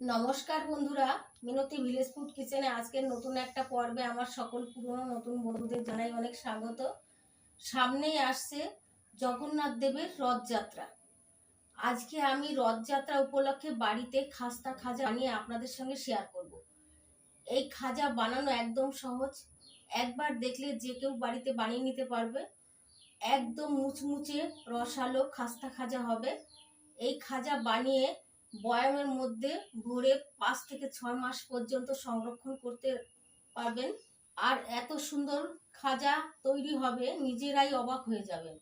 নমস্কার বন্ধুরা, মিনতি village food কিচেনে আজকের নতুন একটা পর্বে আমার সকল পুরনো নতুন বন্ধুদের জানাই অনেক স্বাগত। সামনেই আসছে জগন্নাথ দেবের রথযাত্রা। আজকে আমি রথযাত্রা উপলক্ষে বাড়িতে খাস্তা খাজা বানিয়ে আপনাদের সঙ্গে শেয়ার করব। এই খাজা বানানো একদম সহজ, একবার দেখলে যে কেউ বাড়িতে বানিয়ে নিতে পারবে। একদম মুচমুচে রসালো খাস্তা খাজা হবে। এই খাজা বানিয়ে বয়ামের মধ্যে ভরে 5 থেকে 6 মাস পর্যন্ত সংরক্ষণ করতে পারবেন। আর এত সুন্দর খাজা তৈরি হবে, নিজেরাই অবাক হয়ে যাবেন,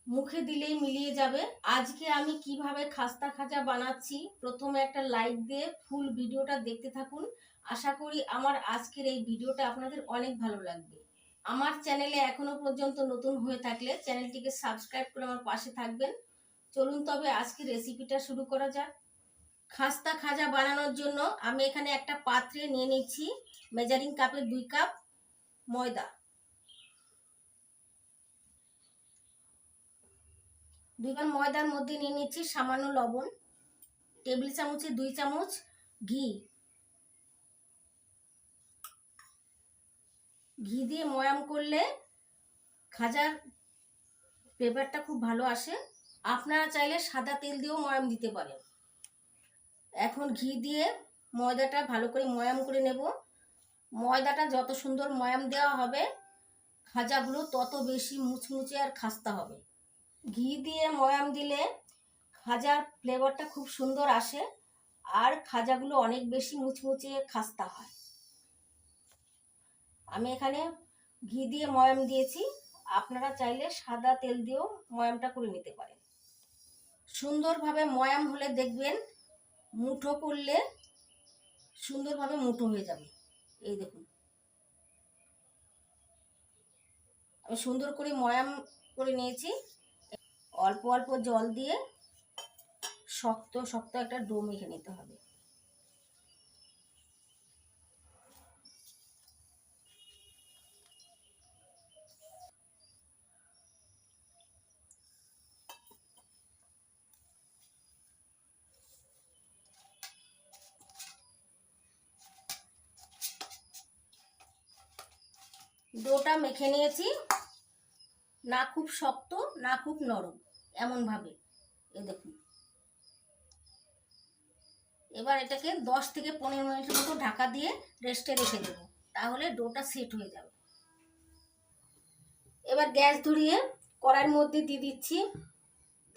মুখে দিলেই মিলিয়ে যাবে। আজকে আমি কিভাবে খাস্তা খাজা বানাচ্ছি, প্রথমে একটা লাইক দিয়ে ফুল ভিডিওটা দেখতে থাকুন। আশা করি আমার আজকের এই ভিডিওটা আপনাদের অনেক ভালো লাগবে। আমার চ্যানেলে এখনো পর্যন্ত নতুন হয়ে থাকলে চ্যানেলটিকে সাবস্ক্রাইব করে আমার পাশে থাকবেন। চলুন তবে আজকে রেসিপিটা শুরু করা যাক। খাস্তা খাজা বানানোর জন্য আমি এখানে একটা পাত্রে নিয়ে নিচ্ছি মেজারিং কাপের 2 কাপ ময়দা, 2 কাপ ময়দার মধ্যে নিয়ে নিচ্ছি সামান্য লবণ, টেবিল চামচে 2 চামচ ঘি দিয়ে ময়াম করলে খাজার ফ্লেভারটা খুব ভালো আসে। আপনারা চাইলে সাদা তেল দিয়েও ময়াম দিতে পারেন। এখন ঘি দিয়ে ময়দাটা ভালো করে ময়াম করে নেব। ময়দাটা যত সুন্দর ময়াম দেওয়া হবে, খাজাগুলো তত বেশি মুচমুচে আর খাস্তা হবে। ঘি দিয়ে ময়াম দিলে খাজার ফ্লেভারটা খুব সুন্দর আসে আর খাজাগুলো অনেক বেশি মুচমুচে খাস্তা হয়। আমি এখানে ঘি দিয়ে ময়াম দিয়েছি, আপনারা চাইলে সাদা তেল দিয়েও ময়ামটা করে নিতে পারেন। সুন্দরভাবে ময়াম হলে দেখবেন মুঠো করলে সুন্দরভাবে মুঠো হয়ে যাবে। এই দেখুন, আমি সুন্দর করে ময়াম করে নিয়েছি। অল্প অল্প জল দিয়ে শক্ত শক্ত একটা ডো মেখে নিতে হবে। ডোটা মেখে নিয়েছি, না খুব শক্ত না খুব নরম, এমন ভাবে। এই দেখুন, এবার এটাকে 10 থেকে 15 মিনিটের মতো ঢাকা দিয়ে রেস্টে রেখে দেবো, তাহলে ডোটা সেট হয়ে যাবে। এবার গ্যাস ধরিয়ে কড়াইয়ের মধ্যে দিয়ে দিচ্ছি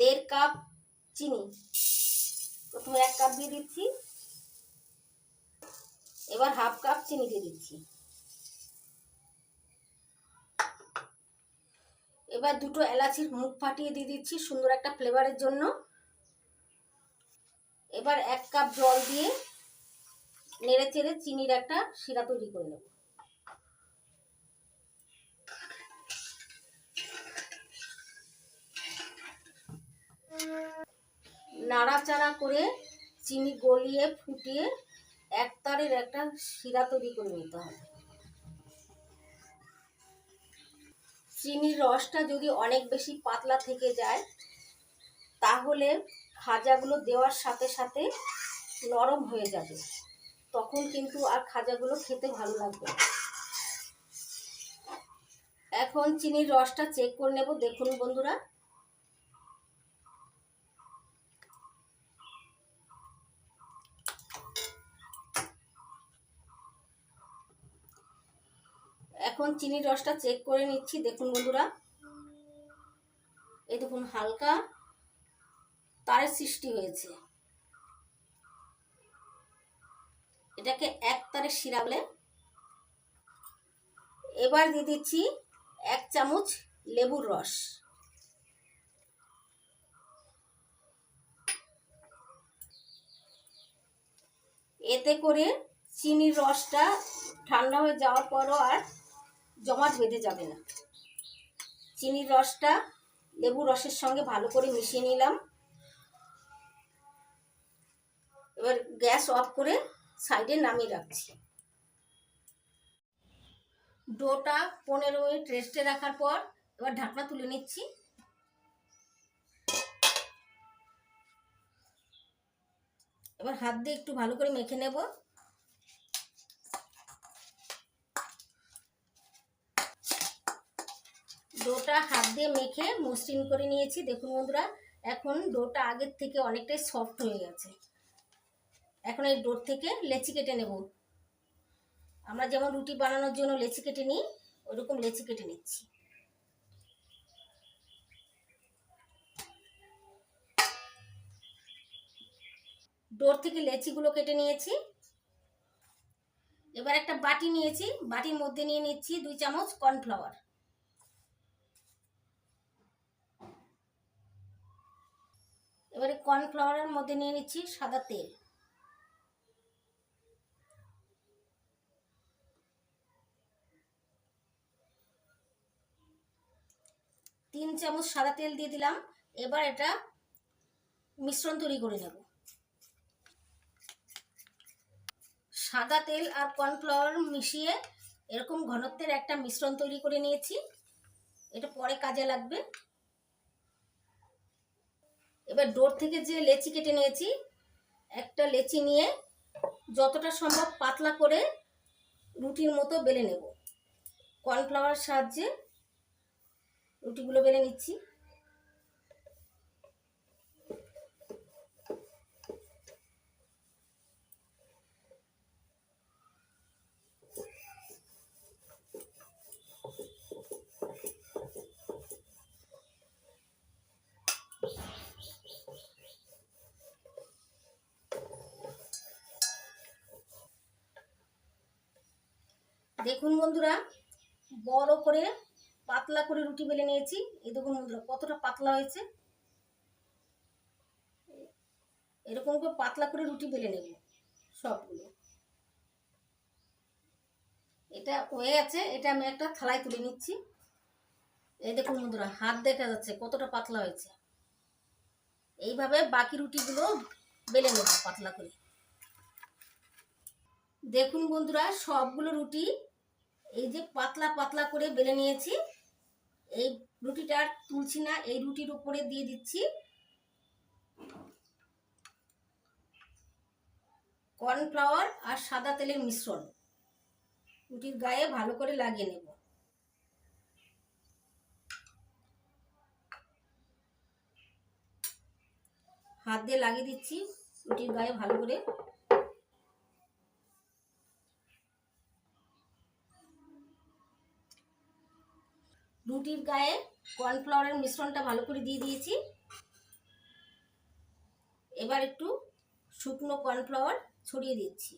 1.5 কাপ চিনি। প্রথমে 1 কাপ দিয়ে দিচ্ছি, এবার 1/2 কাপ চিনি দিয়ে দিচ্ছি। এবার 2টো এলাচির মুখ ফাটিয়ে দিয়ে দিচ্ছি সুন্দর একটা ফ্লেভারের জন্য। এবার 1 কাপ জল দিয়ে নেড়ে চেড়ে চিনির একটা শিরা তৈরি করে নেব। নাড়াচাড়া করে চিনি গলিয়ে ফুটিয়ে একতারের একটা শিরা তৈরি করে নিতে হবে। চিনির রসটা যদি অনেক বেশি পাতলা থেকে যায়, তাহলে খাজাগুলো দেওয়ার সাথে সাথে নরম হয়ে যাবে, তখন কিন্তু আর খাজাগুলো খেতে ভালো লাগবে না। এখন চিনির রসটা চেক করে নেব। দেখুন বন্ধুরা, এখন চিনির রসটা চেক করে নিচ্ছি। দেখুন বন্ধুরা, এই দেখুন হালকা তারের সৃষ্টি হয়েছে, এটাকে একতারের শিরা বলে। এবার দিয়ে দিচ্ছি 1 চামচ লেবুর রস। এতে করে চিনির রসটা ঠান্ডা হয়ে যাওয়ার পরও আর জমাট বেঁধে যাবে না। চিনির রসটা লেবুর রসের সঙ্গে ভালো করে মিশিয়ে নিলাম। এবার গ্যাস অফ করে সাইডে নামিয়ে রাখছি। ডোটা 15 মিনিট রেস্টে রাখার পর এবার ঢাকনা তুলে নিচ্ছি। এবার হাত দিয়ে একটু ভালো করে মেখে নেব। ডোটা হাত দিয়ে মেখে মসৃণ করে নিয়েছি। দেখুন বন্ধুরা, এখন ডোটা আগের থেকে অনেকটাই সফট হয়ে গেছে। এখন এই ডোর থেকে লেচি কেটে নেব। আমরা যেমন রুটি বানানোর জন্য লেচি কেটে নিই, ওইরকম লেচি কেটে নিচ্ছি। ডোর থেকে লেচিগুলো কেটে নিয়েছি। এবার একটা বাটি নিয়েছি, বাটির মধ্যে নিয়ে নিচ্ছি 2 চামচ কর্নফ্লাওয়ার। এবারে কর্নফ্লাওয়ারের মধ্যে নিয়ে নিচ্ছি সাদা তেল। তিন চামচ সাদা তেল দিয়ে দিলাম। এবার এটা মিশ্রণ তৈরি করে নেব। সাদা তেল আর কর্নফ্লাওয়ার মিশিয়ে এরকম ঘনত্বের একটা মিশ্রণ তৈরি করে নিয়েছি। এটা পরে কাজে লাগবে। এবার ডোর থেকে যে লেচি কেটে নিয়েছি, একটা লেচি নিয়ে যতটা সম্ভব পাতলা করে রুটির মতো বেলে নেব। কর্নফ্লাওয়ার সাহায্যে রুটিগুলো বেলে নিচ্ছি। দেখুন বন্ধুরা, বড় করে পাতলা করে রুটি বেলে নিয়েছি। এই দেখুন বন্ধুরা কতটা পাতলা হয়েছে। এরকম করে পাতলা করে রুটি বেলে নেব সবগুলো। এটা হয়ে গেছে, এটা আমি একটা থালায় তুলে নিচ্ছি। এই দেখুন বন্ধুরা, হাত দেখা যাচ্ছে কতটা পাতলা হয়েছে। এইভাবে বাকি রুটিগুলো বেলে নেব পাতলা করে। দেখুন বন্ধুরা, সবগুলো রুটি এই যে পাতলা পাতলা করে বেলে নিয়েছি। এই রুটিটা আর তুলছি না, এই রুটির উপরে দিয়ে দিচ্ছি কর্নফ্লাওয়ার আর সাদা তেলের মিশ্রণ। রুটির গায়ে ভালো করে লাগিয়ে নেব। হাত দিয়ে লাগিয়ে দিচ্ছি রুটির গায়ে ভালো করে। রুটির গায়ে কর্নফ্লাওয়ারের মিশ্রণটা ভালো করে দিয়ে দিয়েছি। এবার একটু শুকনো কর্নফ্লাওয়ার ছড়িয়ে দিচ্ছি।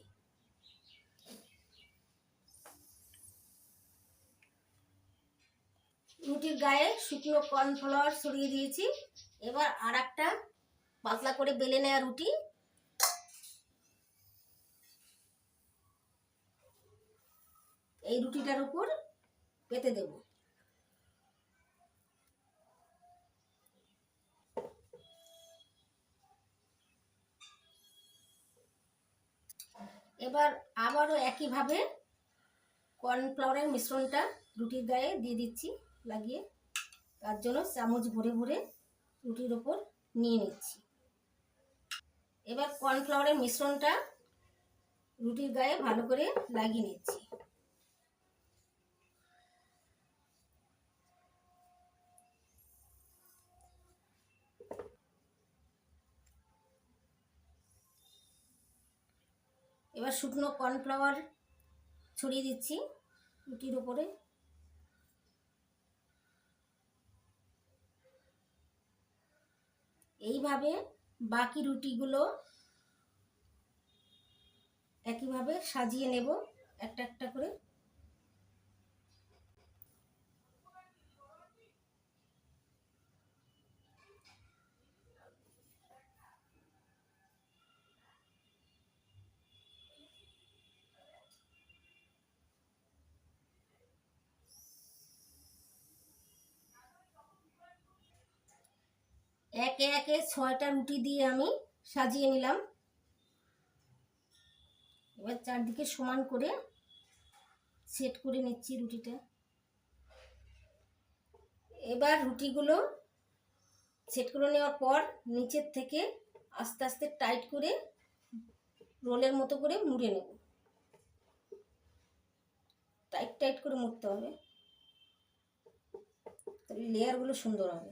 রুটির গায়ে শুকনো কর্নফ্লাওয়ার ছড়িয়ে দিয়েছি। এবার আর একটা পাতলা করে বেলে নেওয়া রুটি এই রুটিটার উপর পেতে দেব। এবার আবারও একইভাবে কর্নফ্লাওয়ারের মিশ্রণটা রুটির গায়ে দিয়ে দিচ্ছি লাগিয়ে। তার জন্য চামচ ভরে ভরে রুটির ওপর নিয়ে নিচ্ছি। এবার কর্নফ্লাওয়ারের মিশ্রণটা রুটির গায়ে ভালো করে লাগিয়ে নিচ্ছি। এবার শুকনো কর্নফ্লাওয়ার ছড়িয়ে দিচ্ছি রুটির ওপরে। এইভাবে বাকি রুটিগুলো একইভাবে সাজিয়ে নেব একটা একটা করে। একে একে 6টা রুটি দিয়ে আমি সাজিয়ে নিলাম। এবার চারদিকে সমান করে সেট করে নিচ্ছি রুটিটা। এবার রুটিগুলো সেট করে নেওয়ার পর নিচের থেকে আস্তে আস্তে টাইট করে রোলের মতো করে মুড়ে নেব। টাইট টাইট করে মুড়তে হবে, তাহলে লেয়ারগুলো সুন্দর হবে।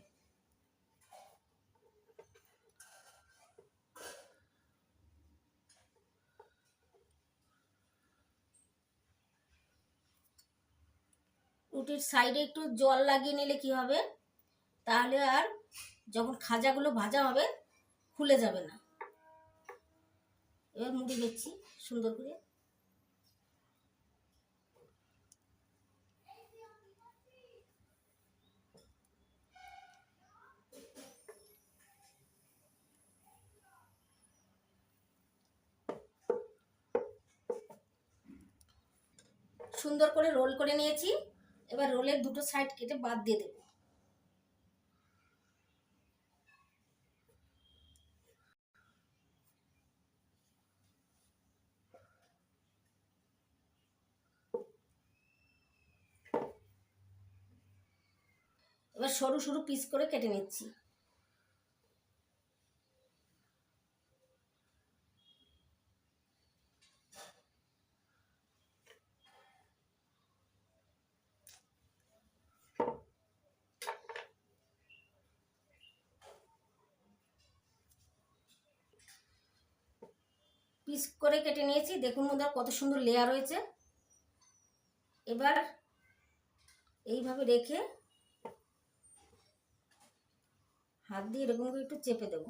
রুটির সাইডে একটু জল লাগিয়ে নিলে কি হবে, তাহলে আর যখন খাজাগুলো ভাজা হবে খুলে যাবে না। এবার মুড়ে দিচ্ছি সুন্দর করে। সুন্দর করে রোল করে নিয়েছি। এবার রোলের দুটো সাইড কেটে বাদ দিয়ে দেব। এবার সরু সরু পিস করে কেটে নিচ্ছি। পিস করে কেটে নিয়েছি, দেখুন বন্ধুরা কত সুন্দর লেয়ার হয়েছে। এবার এইভাবে রেখে হাত দিয়ে এরকম করে একটু চেপে দেব।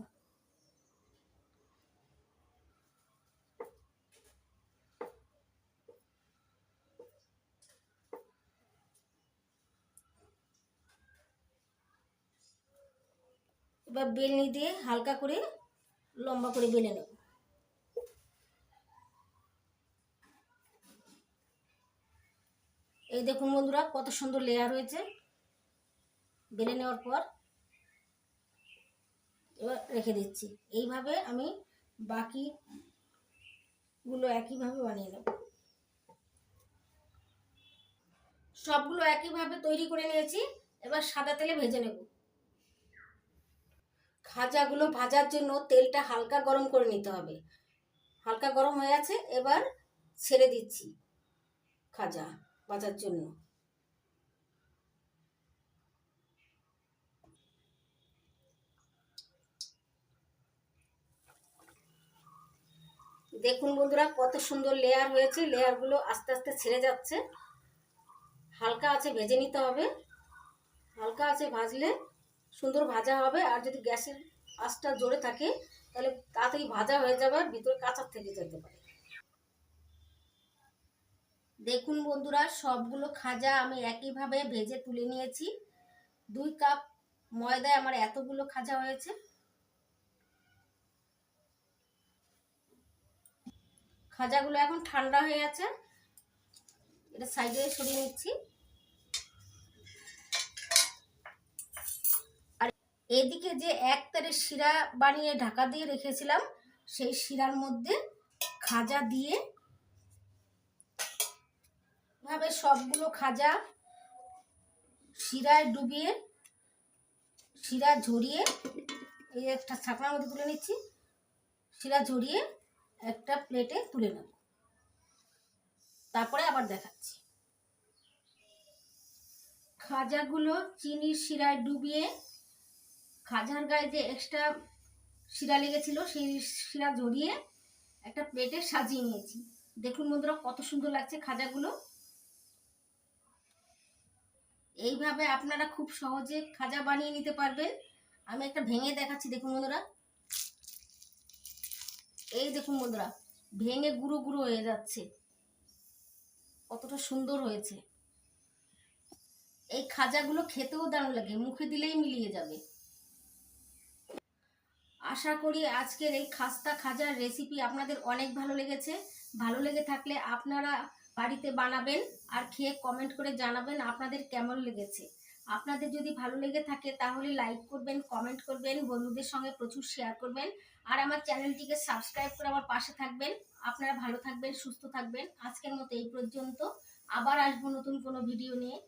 এবার বেলনি দিয়ে হালকা করে লম্বা করে বেলে নেব। এই দেখুন বন্ধুরা কত সুন্দর লেয়ার হয়েছে। বেলে নেওয়ার পর এবার রেখে দিচ্ছি। এইভাবে আমি বাকিগুলো একইভাবে বানিয়ে নেব। সবগুলো একইভাবে তৈরি করে নিয়েছি। এবার সাদা তেলে ভেজে নেব। খাজাগুলো ভাজার জন্য তেলটা হালকা গরম করে নিতে হবে। হালকা গরম হয়ে আছে, এবার ছেড়ে দিচ্ছি খাজা ভাজার জন্য। দেখুন বন্ধুরা কত সুন্দর লেয়ার হয়েছে। লেয়ারগুলো আস্তে আস্তে ছেড়ে যাচ্ছে। হালকা আছে ভেজে নিতে হবে। হালকা আছে ভাজলে সুন্দর ভাজা হবে। আর যদি গ্যাসের আঁচটা জোরে থাকে তাহলে তাড়াতাড়ি ভাজা হয়ে যাবে, আর ভিতরে কাঁচা থেকে যেতে পারে। দেখুন বন্ধুরা সবগুলো খাজা আমি একইভাবে ভেজে তুলে নিয়েছি। 2 কাপ ময়দায় আমার এতগুলো খাজা হয়েছে। খাজাগুলো এখন ঠান্ডা হয়ে আছে, এটা সাইডে সরিয়ে নিচ্ছি। আর এদিকে যে এক তারের শিরা বানিয়ে ঢাকা দিয়ে রেখেছিলাম, সেই শিরার মধ্যে খাজা দিয়ে ভাবে সবগুলো খাজা শিরায় ডুবিয়ে শিরা ঝরিয়ে এই একটা ছাকনার মধ্যে তুলে নিচ্ছি। শিরা ঝরিয়ে একটা প্লেটে তুলে নেব, তারপরে আবার দেখাচ্ছি। খাজাগুলো চিনির শিরায় ডুবিয়ে খাজার গায়ে যে এক্সট্রা শিরা লেগেছিল সেই শিরা ঝরিয়ে একটা প্লেটে সাজিয়ে নিয়েছি। দেখুন বন্ধুরা কত সুন্দর লাগছে খাজাগুলো। এইভাবে আপনারা খুব সহজে খাজা বানিয়ে নিতে পারবেন। আমি একটা ভেঙে দেখাচ্ছি। দেখুন বন্ধুরা, এই দেখুন বন্ধুরা ভেঙে গুঁড়ো গুঁড়ো হয়ে যাচ্ছে, কতটা সুন্দর হয়েছে। এই খাজাগুলো খেতেও দারুণ লাগে, মুখে দিলেই মিলিয়ে যাবে। আশা করি আজকের এই খাস্তা খাজার রেসিপি আপনাদের অনেক ভালো লেগেছে। ভালো লেগে থাকলে আপনারা বাড়িতে বানাবেন আর খেয়ে কমেন্ট করে জানাবেন আপনাদের কেমন লেগেছে। আপনাদের যদি ভালো লেগে থাকে তাহলে লাইক করবেন, কমেন্ট করবেন, বন্ধুদের সঙ্গে প্রচুর শেয়ার করবেন। আর আমার চ্যানেলটিকে সাবস্ক্রাইব করে আমার পাশে থাকবেন। আপনারা ভালো থাকবেন, সুস্থ থাকবেন। আজকের মতো এই পর্যন্ত। আবার আসবো নতুন কোনো ভিডিও নিয়ে।